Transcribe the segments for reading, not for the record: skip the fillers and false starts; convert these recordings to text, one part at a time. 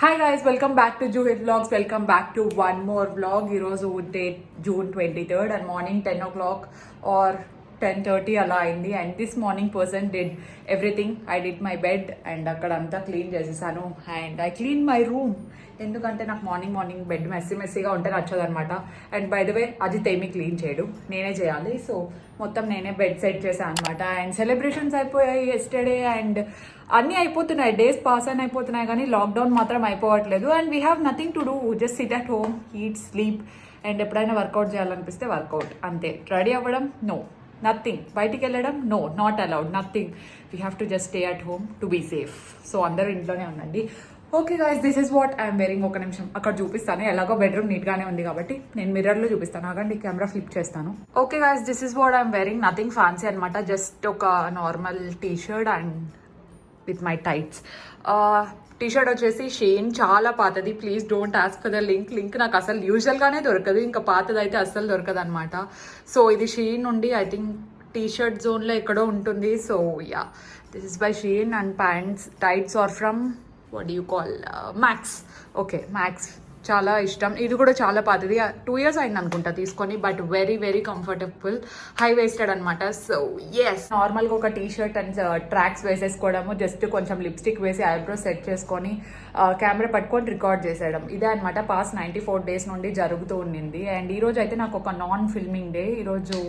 Hi guys, welcome back to Juhit Vlogs. Welcome back to one more vlog. ఈరోజు date June 23rd and morning 10 o'clock or 10:30 అలా అయింది. And this morning person did everything. I did my bed and అక్కడ అంతా clean చేసేసాను and I clean my room. ఎందుకంటే నాకు morning bed మెస్సీగా ఉంటే నచ్చదు అనమాట. And by the way Ajith ఏమీ క్లీన్ చేయడు, నేనే చేయాలి. సో మొత్తం నేనే బెడ్ సెట్ చేశాను అనమాట. అండ్ సెలబ్రేషన్స్ అయిపోయాయి ఎస్టర్డే అండ్ అన్నీ అయిపోతున్నాయి, డేస్ పాస్ అని అయిపోతున్నాయి, కానీ లాక్డౌన్ మాత్రం అయిపోవట్లేదు. And we have nothing to do, just sit at home, eat, sleep. And ఎప్పుడైనా వర్కౌట్ చేయాలనిపిస్తే వర్కౌట్, అంతే. రెడీ అవ్వడం నో, నథింగ్. బయటికి వెళ్ళడం no, not allowed, nothing. We have to just stay at home to be safe. So అందరూ ఇంట్లోనే ఉండండి. Okay guys, this is what I'm wearing. ఒక నిమిషం అక్కడ చూపిస్తాను. ఎలాగో బెడ్రూమ్ నీట్గానే ఉంది కాబట్టి నేను మిర్రర్లో చూపిస్తాను. ఆగండి, కెమెరా ఫ్లిప్ చేస్తాను. Okay guys, this is what I'm wearing. Nothing fancy అనమాట, జస్ట్ ఒక normal tea shirt and with my tights. T shirt వచ్చేసి షేన్, చాలా పాతది. Please don't ask for the link నాకు అసలు యూజువల్గానే దొరకదు, ఇంకా పాతది అయితే అస్సలు దొరకదు అనమాట. సో ఇది షేన్ నుండి ఐ థింక్ టీ షర్ట్ జోన్లో ఎక్కడో ఉంటుంది. So yeah, this is by Shane. And pants tights are from what do you call Max. Okay, Max చాలా ఇష్టం. ఇది కూడా చాలా పాతది, 2 years అయింది అనుకుంటా తీసుకొని, but very comfortable, high waisted అనమాట. సో ఎస్, నార్మల్గా ఒక టీ షర్ట్ అండ్ ట్రాక్స్ వేసేసుకోవడము, జస్ట్ కొంచెం లిప్స్టిక్ వేసి ఐబ్రో సెట్ చేసుకొని కెమెరా పట్టుకొని రికార్డ్ చేసేయడం, ఇదే అనమాట పాస్ట్ 94 days నుండి జరుగుతూ ఉండింది. అండ్ ఈరోజు అయితే నాకు ఒక నాన్ ఫిల్మింగ్ డే. ఈరోజు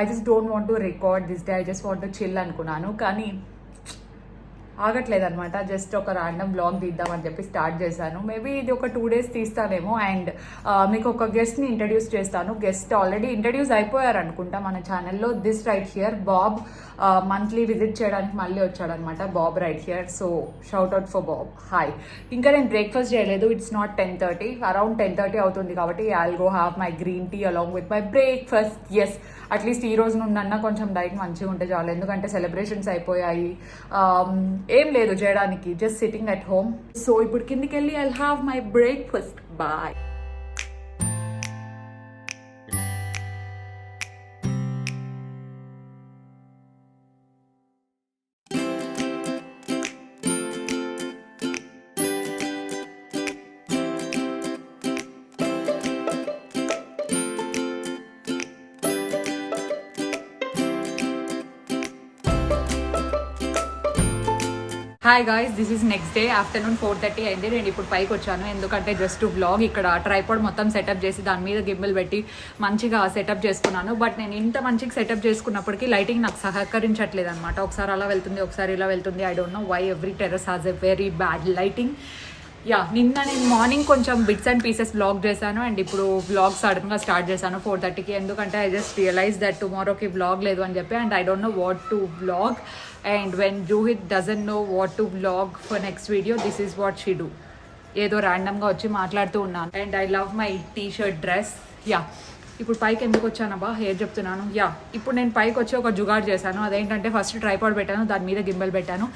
I just don't want to record this day, I just want to chill అనుకున్నాను, కానీ ఆగట్లేదు అనమాట. జస్ట్ ఒక ర్యాండమ్ బ్లాగ్ తీద్దామని చెప్పి స్టార్ట్ చేశాను. మేబీ ఇది ఒక 2 days తీస్తానేమో. అండ్ మీకు ఒక గెస్ట్ని ఇంట్రడ్యూస్ చేస్తాను. గెస్ట్ ఆల్రెడీ ఇంట్రడ్యూస్ అయిపోయారు అనుకుంటా మన ఛానల్లో. This right here Bob monthly visit చేయడానికి మళ్ళీ వచ్చాడనమాట. Bob right here. So shout out for Bob, hi. ఇంకా నేను బ్రేక్ఫాస్ట్ చేయలేదు. ఇట్స్ నాట్ 10:30, అరౌండ్ 10:30 అవుతుంది కాబట్టి I'll go have my green tea along with my breakfast. Yes, at least ఈ రోజు నుండన్నా కొంచెం డైట్ మంచిగా ఉంటే చాలు, ఎందుకంటే సెలబ్రేషన్స్ అయిపోయాయి, ఏం లేదు చేయడానికి, just sitting at home. So ఇప్పుడు కిందికి వెళ్ళి I'll have my breakfast. Bye. Hi guys, this is next day. Afternoon 4:30 అయింది. నేను ఇప్పుడు పైకి వచ్చాను, ఎందుకంటే జస్ట్ వ్లాగ్ ఇక్కడ ట్రైపాడ్ మొత్తం సెటప్ చేసి దాని మీద గిమ్బల్ పెట్టి మంచిగా సెటప్ చేసుకున్నాను. బట్ నేను ఇంత మంచిగా సెటప్ చేసుకున్నప్పటికీ లైటింగ్ నాకు సహకరించట్లేదు అనమాట. ఒకసారి అలా వెళ్తుంది, ఒకసారి ఇలా వెళ్తుంది. I don't know why every terrace has a very bad lighting. Yeah, నిన్న నేను మార్నింగ్ కొంచెం బిట్స్ అండ్ పీసెస్ వ్లాగ్ చేశాను అండ్ ఇప్పుడు వ్లాగ్ సడన్గా స్టార్ట్ చేశాను 4:30కి, ఎందుకంటే ఐ జస్ట్ రియలైజ్ దట్ టుమారోకి వ్లాగ్ లేదు అని చెప్పి. And I don't know what to vlog. And when Juhith doesn't know what to vlog for next video, this is what she do. ఏదో ర్యాండమ్గా వచ్చి మాట్లాడుతూ ఉన్నాను. And I love my T shirt dress. Yeah, ఇప్పుడు పైకి ఎందుకు వచ్చానబ్బా, హెయిర్ చెప్తున్నాను. Yeah, ఇప్పుడు నేను పైకి వచ్చి ఒక జుగాడ్ చేశాను. అదేంటంటే ఫస్ట్ ట్రైపాడ్ పెట్టాను, దాని మీద గింబల్ పెట్టాను.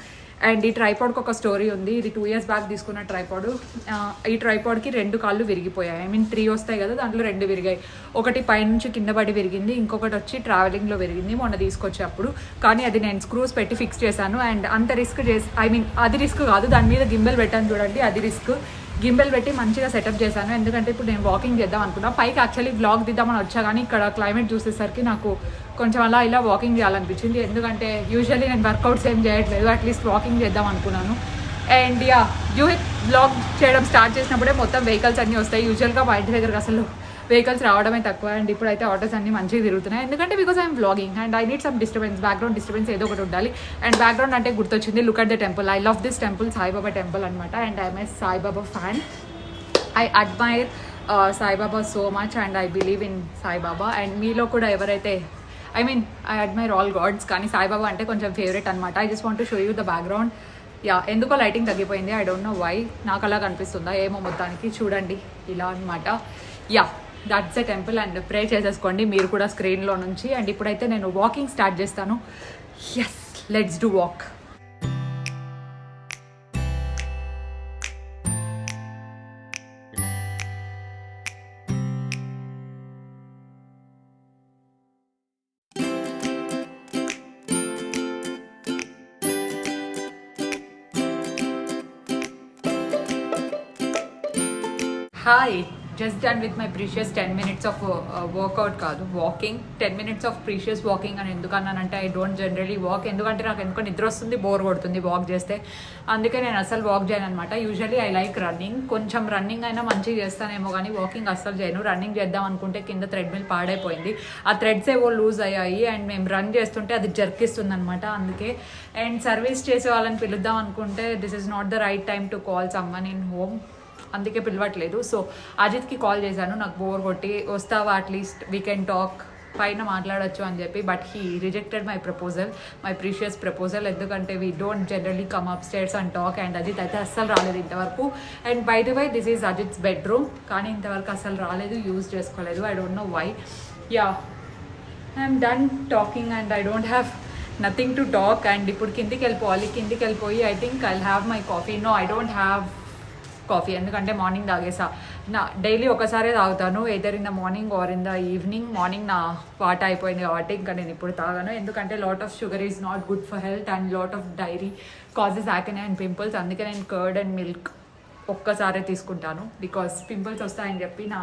అండ్ ఈ ట్రైపాడ్కి ఒక స్టోరీ ఉంది. ఇది 2 years బ్యాక్ తీసుకున్న ట్రైపాడ్. ఈ ట్రైపాడ్కి 2 కాళ్ళు విరిగిపోయాయి. ఐ మీన్ 3 వస్తాయి కదా, దాంట్లో 2 విరిగాయి. ఒకటి పైనుంచి కింద పడి విరిగింది, ఇంకొకటి వచ్చి ట్రావెలింగ్లో విరిగింది మొన్న తీసుకొచ్చేప్పుడు. కానీ అది నేను స్క్రూస్ పెట్టి ఫిక్స్ చేశాను. అండ్ అంత రిస్క్ చేసి, ఐ మీన్ అది రిస్క్ కాదు, దాని మీద గింబెల్ పెట్టాను చూడండి, అది రిస్క్. గింబెల్ పెట్టి మంచిగా సెటప్ చేశాను, ఎందుకంటే ఇప్పుడు నేను వాకింగ్ చేద్దాం అనుకున్నా. పైకి యాక్చువల్లీ వ్లాగ్ తీద్దామని వచ్చా, కానీ ఇక్కడ క్లైమేట్ చూసేసరికి నాకు కొంచెం అలా ఇలా వాకింగ్ చేయాలనిపించింది. ఎందుకంటే యూజువల్లీ నేను వర్కౌట్స్ ఏం చేయట్లేదు, అట్లీస్ట్ వాకింగ్ చేద్దాం అనుకున్నాను. అండ్ యా, యూహిత్ వ్లాగ్ చేయడం స్టార్ట్ చేసినప్పుడే మొత్తం వెహికల్స్ అన్నీ వస్తాయి. యూజువల్గా మా ఇంటి దగ్గరకు అసలు వెహికల్స్ రావడమే తక్కువ. అండ్ ఇప్పుడైతే ఆటోస్ అన్నీ మంచిగా తిరుగుతున్నాయి, ఎందుకంటే because I'm vlogging and I need some disturbance, background disturbance ఏదో ఒకటి ఉండాలి. అండ్ బ్యాక్గ్రౌండ్ అంటే గుర్తొచ్చింది, look at the temple. I love this temple, Saibaba temple అనమాట. And I'm a Saibaba fan. I admire Saibaba so much and I believe in Saibaba. And మీలో కూడా ఎవరైతే, I mean I admire all gods, కానీ సాయిబాబా అంటే కొంచెం ఫేవరెట్ అనమాట. I just want to show you the background. Yeah, ఎందుకో lighting తగ్గిపోయింది, ఐ డోంట్ నో వై. నాకు అలా కనిపిస్తుందా ఏమో, మొత్తానికి చూడండి ఇలా అనమాట. Yeah, that's a temple. And pray చేసేసుకోండి మీరు కూడా స్క్రీన్లో నుంచి. అండ్ ఇప్పుడైతే నేను వాకింగ్ స్టార్ట్ చేస్తాను. Yes, let's do walk. Hi just done with my precious 10 minutes of workout కాదు walking 10 minutes of precious walking అని ఎందుకు అన్నానంటే ఐ డోంట్ జనరలీ వాక్, ఎందుకంటే నాకు ఎందుకో నిద్ర వస్తుంది, బోర్ కొడుతుంది వాక్ చేస్తే. అందుకే నేను అసలు వాక్ చేయను అనమాట. యూజువలీ ఐ లైక్ రన్నింగ్, కొంచెం రన్నింగ్ అయినా మంచిగా చేస్తానేమో కానీ వాకింగ్ అస్సలు చేయను. రన్నింగ్ చేద్దాం అనుకుంటే కింద థ్రెడ్మిల్ పాడైపోయింది, ఆ థ్రెడ్స్ ఏవో లూజ్ అయ్యాయి అండ్ మేము రన్ చేస్తుంటే అది జర్కిస్తుంది అనమాట. అందుకే అండ్ సర్వీస్ చేసే వాళ్ళని పిలుద్దాం అనుకుంటే this is not the right time to call someone in home, అందుకే పిలవట్లేదు. సో అజిత్కి కాల్ చేశాను, నాకు బోర్ కొట్టి వస్తావా అట్లీస్ట్ వీ కెన్ టాక్, పైన మాట్లాడచ్చు అని చెప్పి. But he rejected my proposal, my precious proposal, ఎందుకంటే we don't generally come up stairs and talk. And Ajith అయితే అస్సలు రాలేదు ఇంతవరకు. And by the way this is Ajith's bedroom, కానీ ఇంతవరకు అస్సలు రాలేదు, యూజ్ చేసుకోలేదు. I don't know why. Yeah I'm done talking and I don't have nothing to talk. And ఇప్పుడు కిందికి వెళ్ళిపోవాలి, కిందికి వెళ్ళిపోయి I think I have my coffee. No, I don't have coffee, ఎందుకంటే మార్నింగ్ తాగేసా. నా డైలీ ఒకసారే తాగుతాను, either in the morning or in the evening. Morning నా వాట అయిపోయింది కాబట్టి ఇంకా నేను ఇప్పుడు తాగాను, ఎందుకంటే lot of sugar is not good for health and lot of dairy causes acne and pimples. అందుకే నేను కర్డ్ అండ్ మిల్క్ ఒక్కసారే తీసుకుంటాను, బికాస్ పింపుల్స్ వస్తాయని చెప్పి నా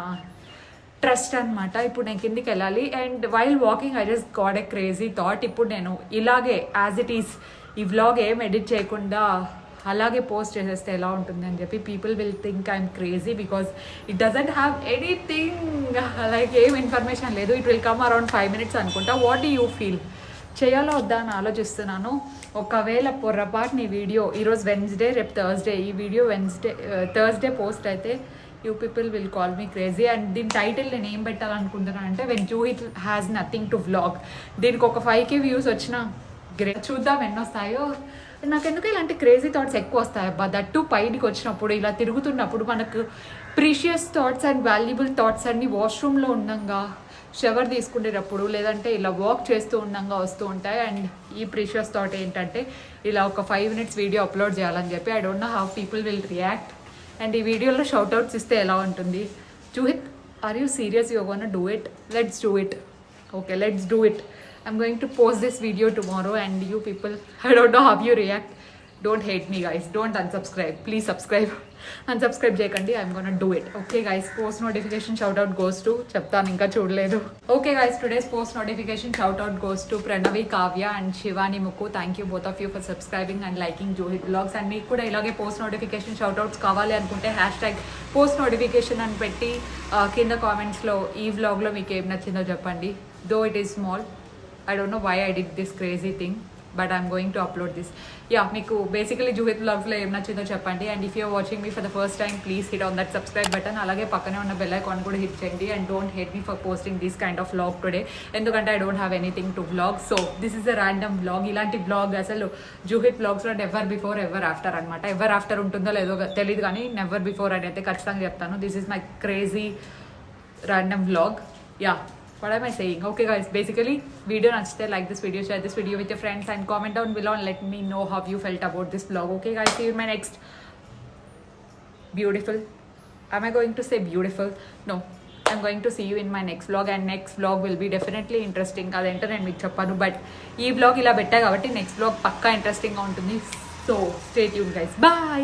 ట్రస్ట్ అనమాట. ఇప్పుడు నేను కిందికి వెళ్ళాలి. And while walking I just got a crazy thought. ఇప్పుడు నేను ఇలాగే యాజ్ ఇట్ ఈస్ ఈ వ్లాగ్ ఏం ఎడిట్ చేయకుండా అలాగే పోస్ట్ చేసేస్తే ఎలా ఉంటుంది అని చెప్పి people will think I'm crazy, because it doesn't have anything, like ఏం ఇన్ఫర్మేషన్ లేదు. It will come around 5 minutes అనుకుంటా. What do you feel? చేయాలో వద్దా అని ఆలోచిస్తున్నాను. ఒకవేళ పొర్రపాటుని వీడియో ఈరోజు వెన్స్డే, రేపు థర్స్డే, ఈ వీడియో థర్స్డే పోస్ట్ అయితే you people will call me crazy. And దీని టైటిల్ నేను ఏం పెట్టాలనుకుంటున్నాను అంటే when Juhith has nothing to vlog. దీనికి ఒక 5K వ్యూస్ వచ్చినా గ్రేట్, చూద్దాం ఎన్ని వస్తాయో. నాకెందుకు ఇలాంటి క్రేజీ థాట్స్ ఎక్కువ వస్తాయి అబ్బా, దట్టు పైకి వచ్చినప్పుడు, ఇలా తిరుగుతున్నప్పుడు. మనకు precious thoughts and valuable thoughts అన్ని వాష్రూమ్లో ఉండంగా, షవర్ తీసుకునేటప్పుడు, లేదంటే ఇలా వాక్ చేస్తూ ఉండంగా వస్తూ ఉంటాయి. అండ్ ఈ ప్రీషియస్ థాట్ ఏంటంటే ఇలా ఒక 5 minutes వీడియో అప్లోడ్ చేయాలని చెప్పి. I don't know how people will react. And ఈ వీడియోలో షౌట్అవుట్స్ ఇస్తే ఎలా ఉంటుంది? Juhith, are you serious? You gonna do it? Let's do it. Okay, let's do it. I'm going to post this video tomorrow and you people, I don't know how you react. Don't hate me guys, don't unsubscribe, please subscribe. Unsubscribe చేయకండి, I'm gonna do it. Okay guys, post notification shout out goes to, చెప్తాను ఇంకా చూడలేదు. Okay guys, today's post notification shout out goes to Pranavi, Kavya and Shivani Mukku. Thank you both of you for subscribing and liking Johit Vlogs. And మీకు కూడా ఇలాగే post notification shout outs కావాలి అనుకుంటే #post notification అని పెట్టి కింద కామెంట్స్లో ఈ వ్లాగ్లో మీకు ఏం నచ్చిందో చెప్పండి. Though it is small, I don't know why I did this crazy thing, but I'm going to upload this. Yeah, మీకు బేసికలీ జూహిత్ వ్లాగ్స్లో ఏం నచ్చిందో చెప్పండి. And if you're watching me for the first time, please hit on that subscribe button. అలాగే పక్కనే ఉన్న bell icon కూడా hit చేయండి. And don't hate me for posting this kind of vlog today, ఎందుకంటే I don't have anything to vlog. So this is a random vlog. ఇలాంటి vlog అసలు జూహిత్ వ్లాగ్స్లో ever before ever after అనమాట. Ever after ఉంటుందో లేదో తెలియదు, కానీ నెవర్ బిఫోర్ అని అయితే ఖచ్చితంగా చెప్తాను. This is my crazy random vlog. Yeah, what am I saying? Okay guys, basically video nachite like this video, share this video with your friends and comment down below and let me know how you felt about this vlog. Okay guys, see you in my next beautiful, am I going to say beautiful? No, I'm going to see you in my next vlog, and next vlog will be definitely interesting. అదంటే నేను మీకు చెప్పాను, but ఈ vlog ఇలా పెట్టా కాబట్టి next vlog పక్కా ఇంట్రెస్టింగ్గా ఉంటుంది. So stay tuned guys, bye.